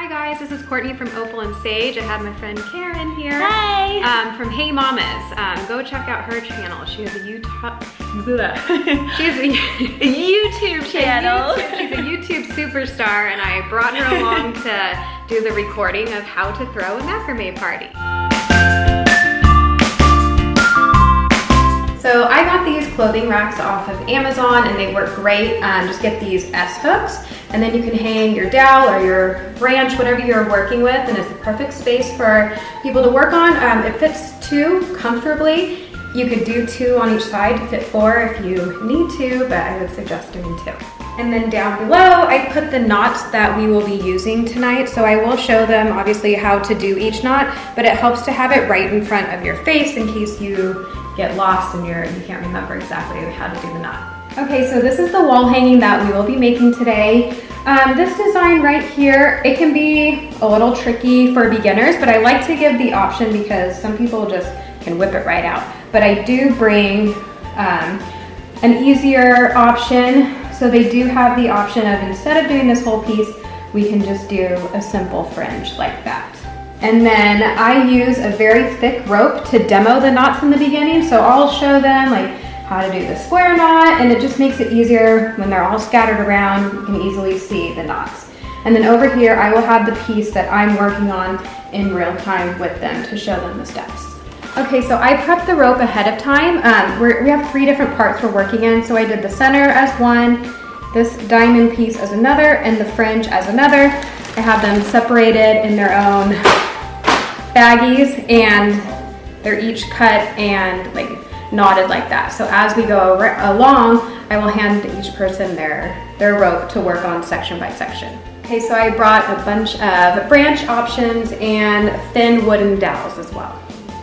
Hi guys, this is Courtney from Opal and Sage. I have my friend Karen here. Hi! From Hey Mamas. Go check out her channel. She has a YouTube channel. She's a YouTube superstar, and I brought her along to do the recording of how to throw a macrame party. So I got these clothing racks off of Amazon and they work great. Just get these S hooks and then you can hang your dowel or your branch, whatever you're working with, and it's the perfect space for people to work on. It fits 2 comfortably. You could do 2 on each side to fit 4 if you need to, but I would suggest doing 2. And then down below, I put the knots that we will be using tonight. So I will show them obviously how to do each knot, but it helps to have it right in front of your face in case you get lost and you can't remember exactly how to do the knot. Okay, so this is the wall hanging that we will be making today. This design right here, it can be a little tricky for beginners, but I like to give the option because some people just can whip it right out. But I do bring an easier option. So they do have the option of, instead of doing this whole piece, we can just do a simple fringe like that. And then I use a very thick rope to demo the knots in the beginning. So I'll show them like how to do the square knot, and it just makes it easier when they're all scattered around. You can easily see the knots. And then over here, I will have the piece that I'm working on in real time with them to show them the steps. Okay, so I prepped the rope ahead of time. We have 3 different parts we're working in. So I did the center as one, this diamond piece as another, and the fringe as another. I have them separated in their own baggies, and they're each cut and like knotted like that. So as we go along, I will hand each person their rope to work on section by section. Okay, so I brought a bunch of branch options and thin wooden dowels as well.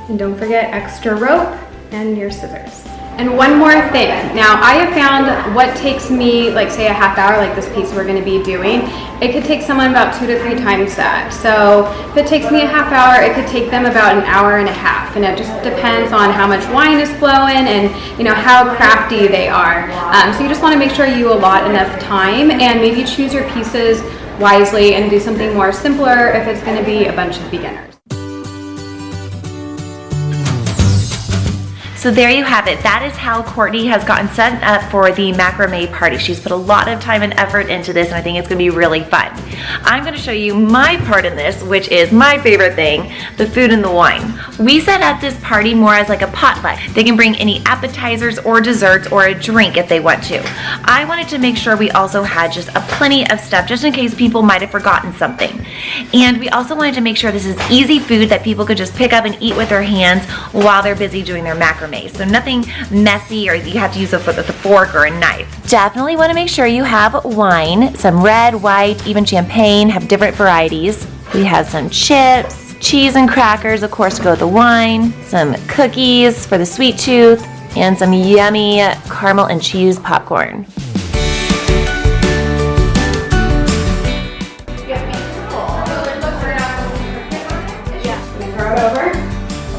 And don't forget extra rope and your scissors. And one more thing. Now I have found what takes me, like say a half hour, like this piece we're gonna be doing, it could take someone about 2 to 3 times that. So if it takes me a half hour, it could take them about an hour and a half. And it just depends on how much wine is flowing and how crafty they are. So you just wanna make sure you allot enough time and maybe choose your pieces wisely and do something more simpler if it's gonna be a bunch of beginners. So there you have it. That is how Courtney has gotten set up for the macrame party. She's put a lot of time and effort into this, and I think it's gonna be really fun. I'm gonna show you my part in this, which is my favorite thing, the food and the wine. We set up this party more as like a potluck. They can bring any appetizers or desserts or a drink if they want to. I wanted to make sure we also had just a plenty of stuff just in case people might have forgotten something. And we also wanted to make sure this is easy food that people could just pick up and eat with their hands while they're busy doing their macrame. So nothing messy or you have to use a fork or a knife. Definitely want to make sure you have wine, some red, white, even champagne, have different varieties. We have some chips, cheese and crackers, of course, to go with the wine, some cookies for the sweet tooth, and some yummy caramel and cheese popcorn.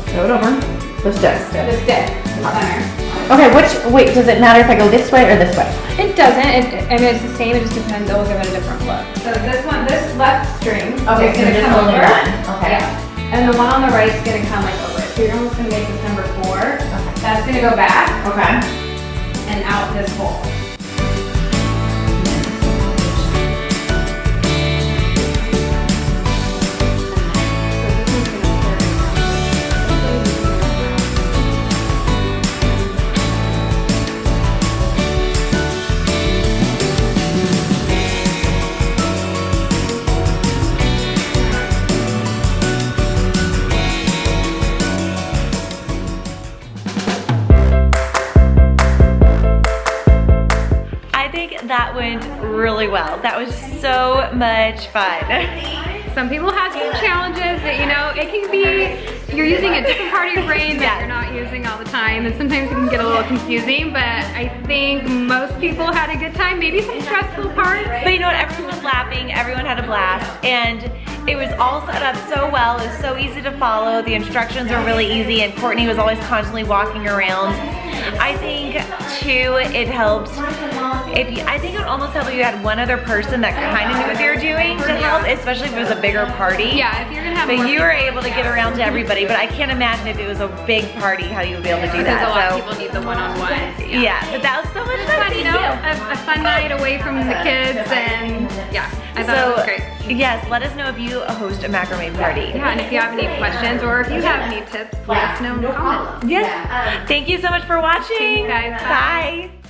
Throw it over. The stick. The stick, the center. Okay, wait, does it matter if I go this way or this way? It doesn't. I mean, it's the same. It just depends. They'll give it a different look. So this left string is going to come over. Okay. Yeah. And the one on the right is going to come like over it. So you're almost going to make this number 4. Okay. That's going to go back. Okay. And out this hole. That went really well. That was so much fun. Some people have some challenges that, it can be, you're using a different part of your brain that you're not using all the time, and sometimes it can get a little confusing, but I think most people had a good time, maybe some stressful parts. But you know what, everyone was laughing, everyone had a blast, and It was all set up so well. It was so easy to follow. The instructions are really easy, and Courtney was always constantly walking around. I think too, it helps. I think it would almost help if you had one other person that kind of knew what they were doing to help, especially if it was a bigger party. Yeah, if you're gonna have. But you were able to get around to everybody. But I can't imagine if it was a big party how you would be able to do that. Because a lot of people need the one-on-one. Yeah, but that was so much fun. You know, a fun night away from the kids, and yeah, I thought it was great. Yes, let us know if you host a macrame party. Yeah, and if you have any questions or if you have any tips, let us know in the comments. Yes. Thank you so much for watching. Thanks, guys. Bye.